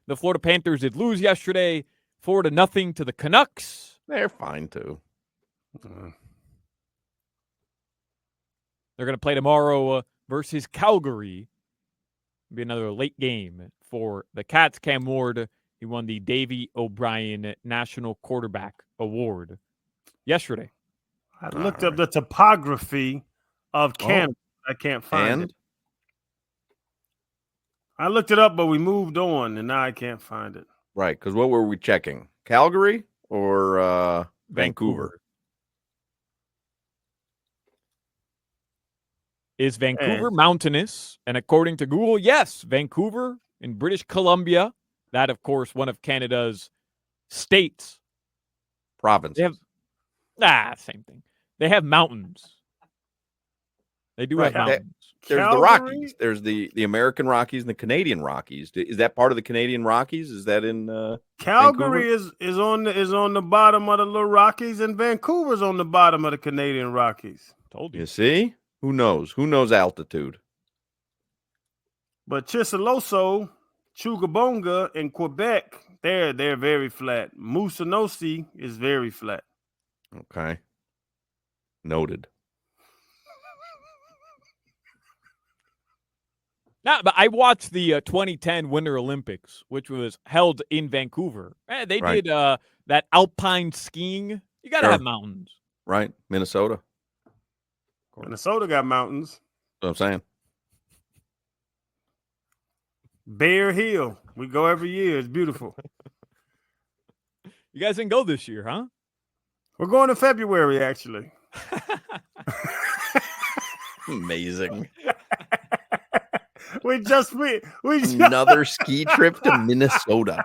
The Florida Panthers did lose yesterday, 4-0 to the Canucks. They're fine, too. They're going to play tomorrow versus Calgary. It'll be another late game for the Cats. Cam Ward, he won the Davey O'Brien National Quarterback Award yesterday. I looked up the topography of Canada. I can't find it. I looked it up, but we moved on, and now I can't find it. Right, because what were we checking? Calgary or Vancouver? Is Vancouver mountainous? And according to Google, yes, Vancouver in British Columbia. That, of course, one of Canada's states. Provinces. They have, same thing. They have mountains. They do have mountains. There's the Rockies. There's the American Rockies and the Canadian Rockies. Is that part of the Canadian Rockies? Is that in Calgary Vancouver? is on the bottom of the little Rockies, and Vancouver's on the bottom of the Canadian Rockies. Told you. You see? Who knows? Who knows altitude? But Chissaloso, Chugabonga, and Quebec, they're very flat. Moosonosi is very flat. Okay. Noted. Nah, but I watched the 2010 Winter Olympics, which was held in Vancouver. They did that alpine skiing. You got to have mountains. Right. Minnesota. Minnesota got mountains. That's what I'm saying. Bear Hill. We go every year. It's beautiful. You guys didn't go this year, huh? We're going in February, actually. Amazing. We just another ski trip to Minnesota.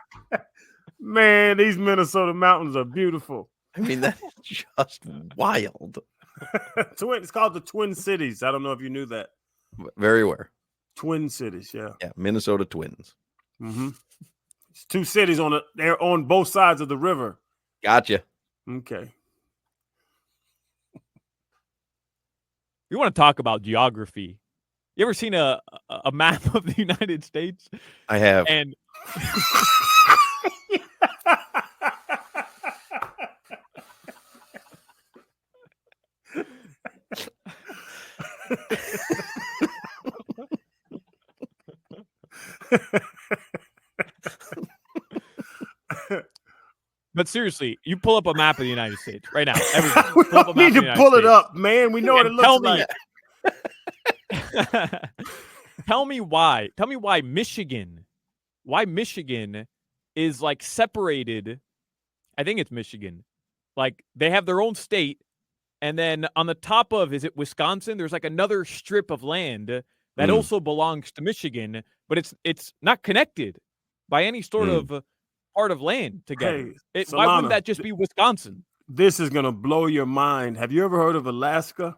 Man, these Minnesota mountains are beautiful. I mean, that's just wild. It's called the Twin Cities. I don't know if you knew that. Very aware. Twin Cities, yeah. Yeah, Minnesota Twins. Mm-hmm. It's two cities they're on both sides of the river. Gotcha. Okay. You want to talk about geography? You ever seen a map of the United States? I have. And but seriously, you pull up a map of the United States right now. We don't need to pull it up, man. We know what it looks like. Tell me why Michigan is like separated. I think it's Michigan. Like they have their own state, and then on the top of, is it Wisconsin? There's like another strip of land that also belongs to Michigan, but it's not connected by any sort of part of land together. Hey, why wouldn't that just be Wisconsin? This is gonna blow your mind. Have you ever heard of Alaska?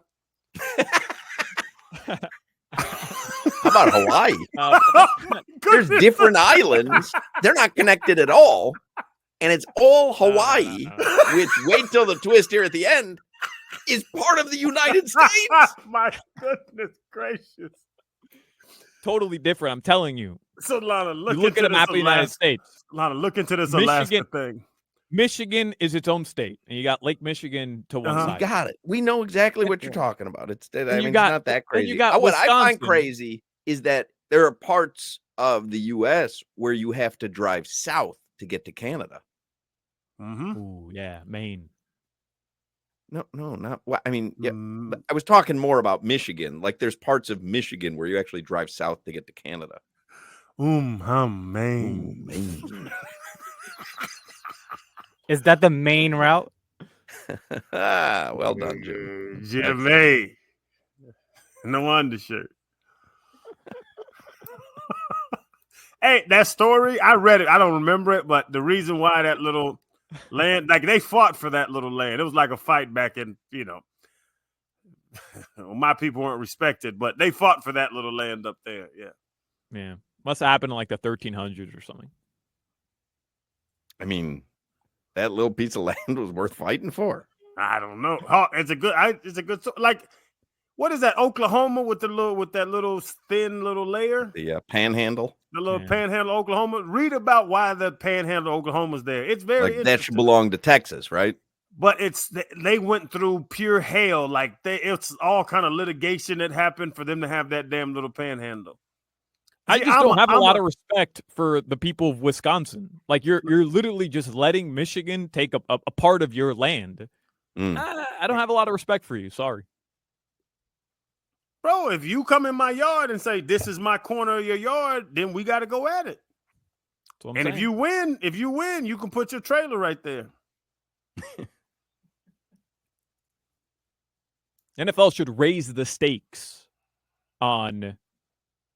How about Hawaii? There's different islands. They're not connected at all. And it's all Hawaii, which, wait till the twist here at the end, is part of the United States. My goodness gracious. Totally different, I'm telling you. So, Lana, look at a map of the United States. Lana, look into this Alaska thing. Michigan is its own state, and you got Lake Michigan to one side. You got it. We know exactly what you're talking about. It's it's not that crazy. What I find crazy is that there are parts of the U.S. where you have to drive south to get to Canada. Mm-hmm. Ooh, yeah, Maine. No, not. I mean, yeah, but I was talking more about Michigan. Like, there's parts of Michigan where you actually drive south to get to Canada. Maine. Is that the main route? Well done, Jim. Jimmy. No undershirt. Hey, that story, I read it. I don't remember it, but the reason why that little land, like they fought for that little land. It was like a fight back in, my people weren't respected, but they fought for that little land up there. Yeah. Yeah. Must have happened in like the 1300s or something. I mean, that little piece of land was worth fighting for. I don't know. It's a good. Like, what is that? Oklahoma with that little thin little layer. The panhandle. The little Yeah. panhandle of Oklahoma. Read about why the panhandle of Oklahoma's there. It's very Like interesting. that should belong to Texas, right? But they went through pure hell. Like it's all kind of litigation that happened for them to have that damn little panhandle. I See, just don't have a I'm lot of respect for the people of Wisconsin. Like you're literally just letting Michigan take a part of your land. I don't have a lot of respect for you. Sorry. Bro, if you come in my yard and say this is my corner of your yard, then we got to go at it. That's what I'm And saying. if you win, you can put your trailer right there. NFL should raise the stakes on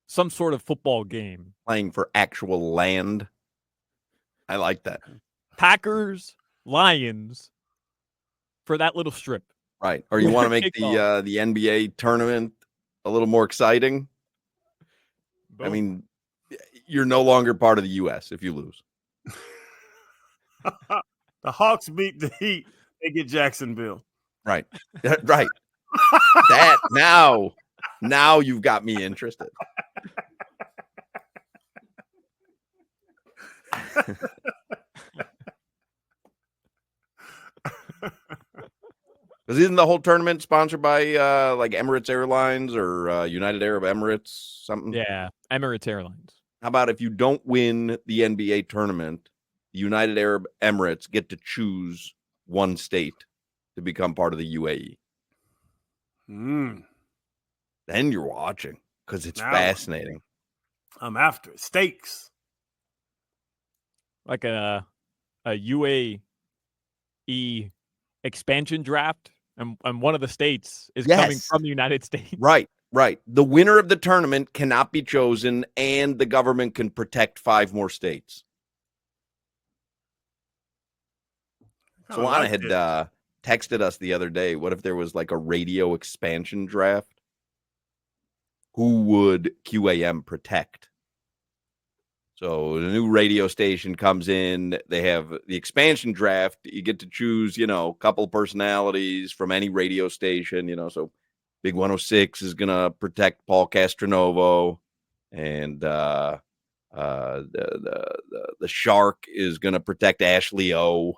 some sort of football game. Playing for actual land. I like that. Packers, Lions for that little strip. Right. Or you want to make Kickoff. the NBA tournament a little more exciting? Boom. I mean, you're no longer part of the U.S. if you lose. The Hawks beat the Heat. They get Jacksonville. Right. Right. That now you've got me interested. Because isn't the whole tournament sponsored by like Emirates Airlines or United Arab Emirates, something? Yeah, Emirates Airlines. How about if you don't win the NBA tournament, the United Arab Emirates get to choose one state to become part of the UAE? Then you're watching because it's fascinating. I'm after it. Stakes. Like a UAE expansion draft, and one of the states is coming from the United States. Right. The winner of the tournament cannot be chosen, and the government can protect 5 more states. Solana had texted us the other day. What if there was like a radio expansion draft? Who would QAM protect? So the new radio station comes in. They have the expansion draft. You get to choose, a couple personalities from any radio station, so Big 106 is going to protect Paul Castronovo, and the Shark is going to protect Ashley O.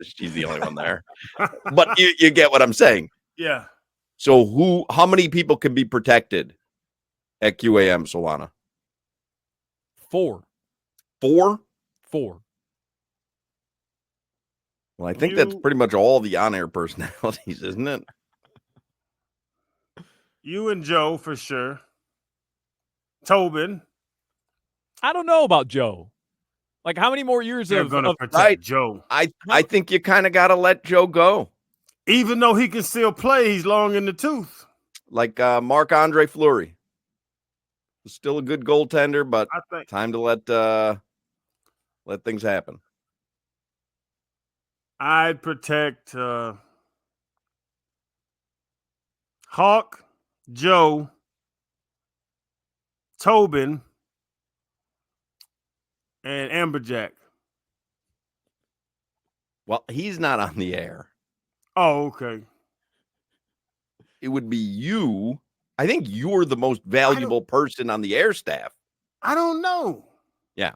She's the only one there. But you get what I'm saying. Yeah. So how many people can be protected at QAM, Solana? 4. 4? 4. Well, I think that's pretty much all the on-air personalities, isn't it? You and Joe for sure. Tobin. I don't know about Joe. Like, how many more years They're going to protect Joe? I think you kind of got to let Joe go. Even though he can still play, he's long in the tooth. Like Marc-Andre Fleury. Still a good goaltender, but time to let things happen. I'd protect Hawk, Joe, Tobin, and Amberjack. Well, he's not on the air. Oh, okay. It would be you. I think you're the most valuable person on the air staff. I don't know. Yeah.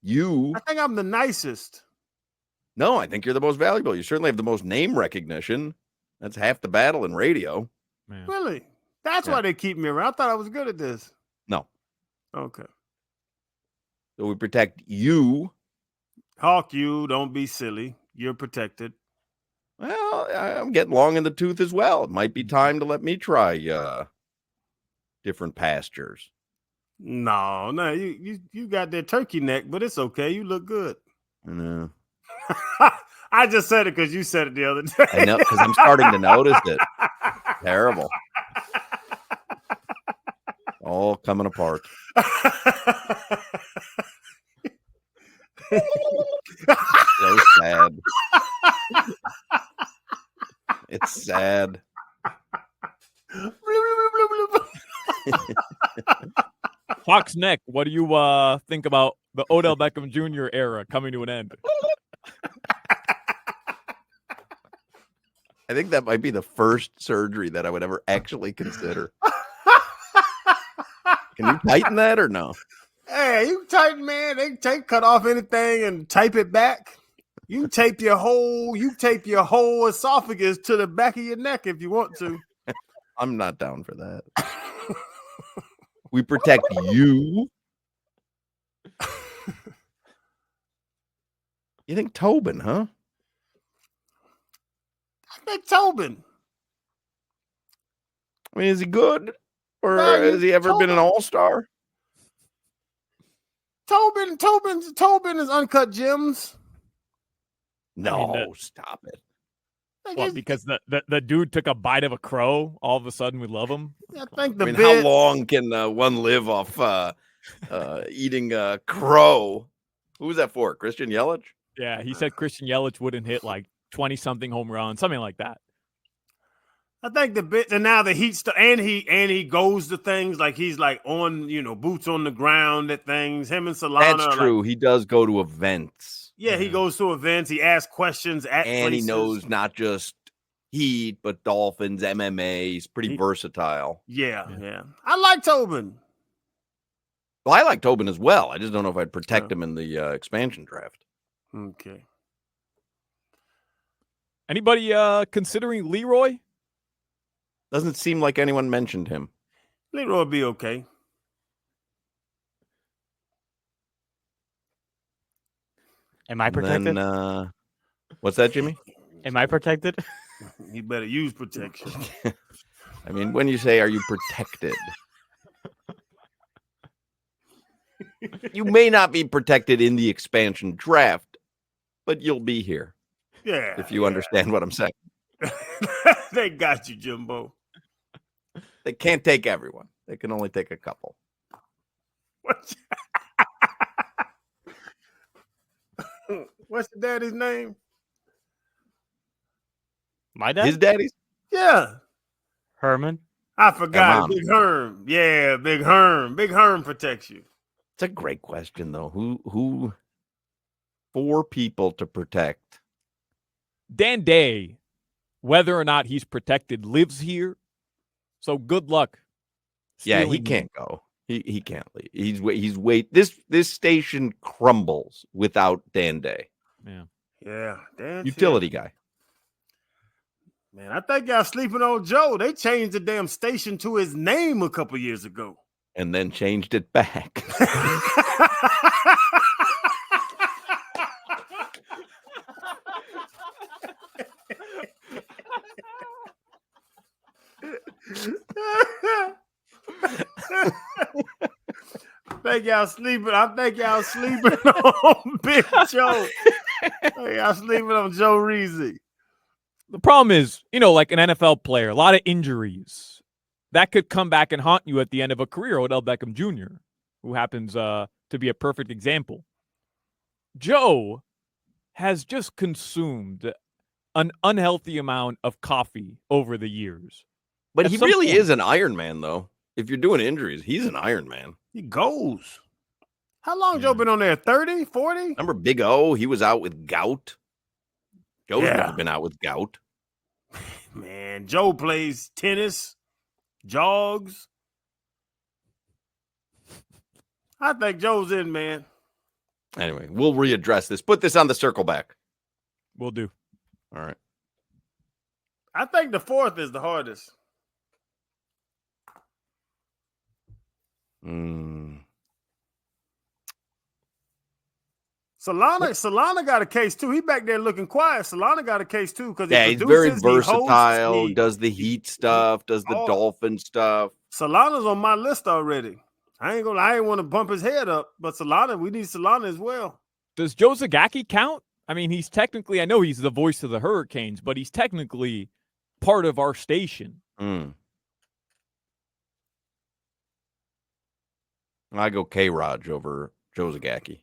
You. I think I'm the nicest. No, I think you're the most valuable. You certainly have the most name recognition. That's half the battle in radio. Man. Really? That's why they keep me around. I thought I was good at this. No. Okay. So we protect you. Hawk, you don't be silly. You're protected. Well, I'm getting long in the tooth as well. It might be time to let me try different pastures. No, you got that turkey neck, but it's okay. You look good. I know. I just said it because you said it the other day. I know, because I'm starting to notice it. Terrible. All coming apart. So sad. It's sad. Fox Neck, what do you think about the Odell Beckham Jr. era coming to an end? I think that might be the first surgery that I would ever actually consider. Can you tighten that or no? Hey, you tighten, man. They can cut off anything and tape it back. You can tape your whole esophagus to the back of your neck if you want to. I'm not down for that. We protect you. You think Tobin, huh? I think Tobin. I mean, is he good? Or No, has he ever been an Tobin. all-star? Tobin is uncut gems. No, stop it. What, because the dude took a bite of a crow, all of a sudden we love him? I think How long can one live off eating crow? Who was that for? Christian Yelich? Yeah, he said Christian Yelich wouldn't hit like 20-something home runs, something like that. I think and now the Heat and he goes to things like he's like on, boots on the ground at things. Him and Solana. That's true. He does go to events. Yeah, he goes to events. He asks questions at and places. He knows not just Heat, but Dolphins, MMA. He's pretty versatile. Yeah. I like Tobin. Well, I like Tobin as well. I just don't know if I'd protect him in the expansion draft. Okay. Anybody considering Leroy? Doesn't seem like anyone mentioned him. Leroy will be okay. Am I protected? Then, what's that, Jimmy? Am I protected? You better use protection. I mean, when you say, are you protected? You may not be protected in the expansion draft, but you'll be here. Yeah. If you understand what I'm saying. They got you, Jimbo. They can't take everyone. They can only take a couple. What's your daddy's name? My dad? His daddy's? Yeah. Herman. I forgot. Herman. Big Herm. Yeah, Big Herm. Big Herm protects you. It's a great question, though. Who 4 people to protect? Dan Day, whether or not he's protected, lives here. So good luck. Yeah, he can't go. He can't leave. This station crumbles without Dan Day. Yeah. Dan Utility guy. Man, I think y'all sleeping on Joe. They changed the damn station to his name a couple years ago. And then changed it back. I think y'all sleeping on Big Joe. Y'all sleeping on Joe Reezy. The problem is, like an NFL player, a lot of injuries. That could come back and haunt you at the end of a career. Odell Beckham Jr., who happens to be a perfect example. Joe has just consumed an unhealthy amount of coffee over the years. But At he some really point- is an Iron Man, though. If you're doing injuries, he's an Iron Man. He goes. How long Joe been on there? 30, 40? Remember Big O? He was out with gout. Joe's never been out with gout. Man, Joe plays tennis, jogs. I think Joe's in, man. Anyway, we'll readdress this. Put this on the circle back. Will do. All right. I think the 4th is the hardest. Solana got a case too. He back there looking quiet. Solana got a case too because he's very versatile. Does the Heat stuff? Does the Dolphin stuff? Solana's on my list already. I ain't want to bump his head up, but we need Solana as well. Does Joe Zagacki count? I mean, he's technically, I know he's the voice of the Hurricanes, but he's technically part of our station. I go K-Raj over Joe Zagacki.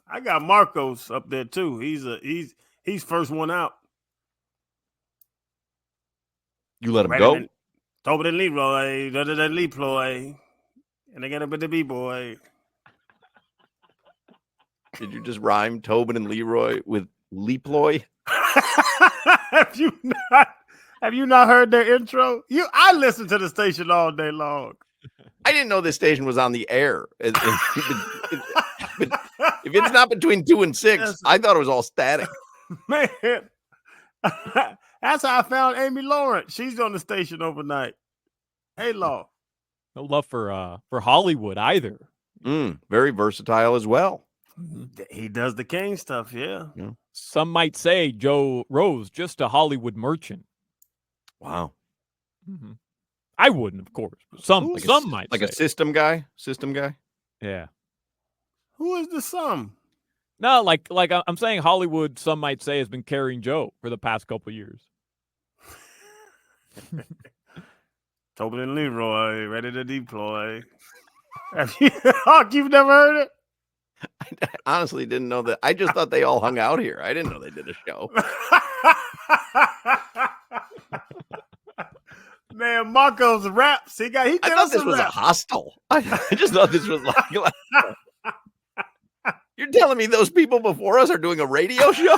I got Marcos up there too. He's first one out. You let him go? Over the Leroy, the Leroy, and they got a bit of B-boy. Did you just rhyme Tobin and Leroy with Leaploy? Have Have you not heard their intro? I listen to the station all day long. I didn't know this station was on the air. But if it's not between 2 and 6, Yes. I thought it was all static. Man, that's how I found Amy Lawrence. She's on the station overnight. Hey, Law. No love for Hollywood either. Very versatile as well. He does the King stuff, yeah. Some might say Joe Rose just a Hollywood merchant. Wow. Mm-hmm. I wouldn't, of course. Some might like say. a system guy. Yeah. Who is the some? No, like I'm saying Hollywood, some might say, has been carrying Joe for the past couple of years. Tobin and Leroy, ready to deploy. Hawk, you've never heard it? I honestly didn't know that. I just thought they all hung out here. I didn't know they did a show. Man, Marco's raps. He I thought this was a hostel. I just thought this was like you're telling me those people before us are doing a radio show?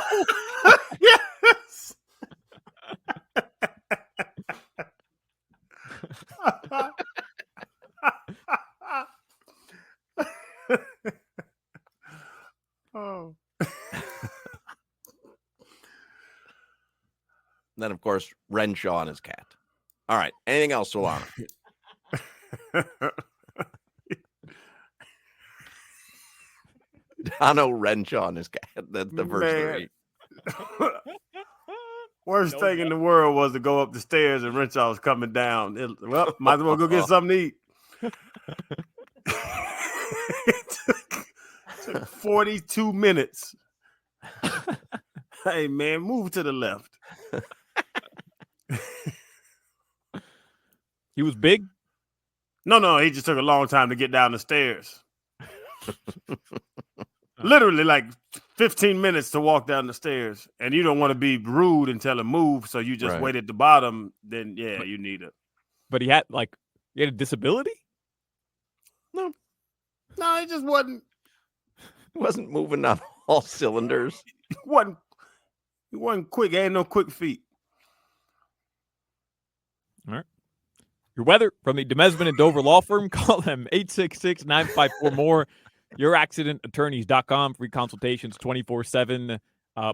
Yes. Oh. Then, of course, Renshaw and his cat. All right. Anything else, Solana? Dono Renshaw and his cat. That's the first three. Worst thing in the world was to go up the stairs and Renshaw was coming down. Might as well go get something to eat. It took 42 minutes. Hey, man, move to the left. He was big? No, he just took a long time to get down the stairs. Literally like 15 minutes to walk down the stairs. And you don't want to be rude and tell him move, so you just wait at the bottom. Then, yeah, you need it. But he had a disability? No, he just wasn't. He wasn't moving on all cylinders. He wasn't quick. He ain't no quick feet. All right. Your weather from the Demesman and Dover Law Firm. Call them 866-954-MORE. YourAccidentAttorneys.com. Free consultations 24/7.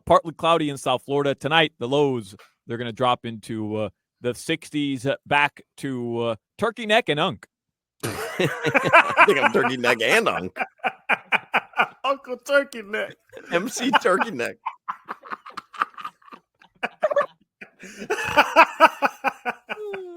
Partly cloudy in South Florida. Tonight, the lows, they're going to drop into the 60s back to Turkey Neck and Unk. I think I'm Turkey Neck and Unk. Uncle Turkey Neck. MC Turkey Neck.